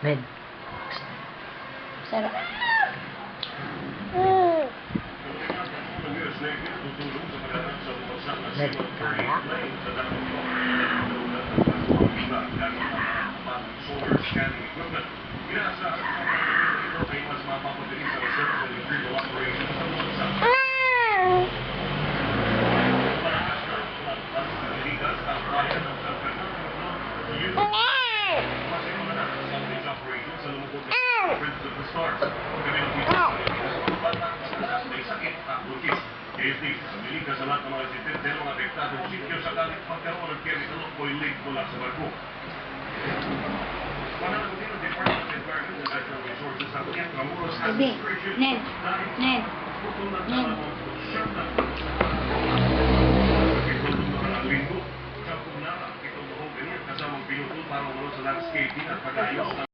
Ned. Sarap. Ned, kaya? Pamili ka sa lahat ng mga residente ng mga apektadong sityo sakaling magkaroon ng chemical oil leak mula sa barko. Pananagutin ng Department of Environment and Natural Resources ang Intramuros Administration Ned. dahil putol na tala ng siyam na pitulong na mga linggo. Sa punara, itong buhong ganyan kasamang pinutol para umalo sa landscaping at pag-ayos ng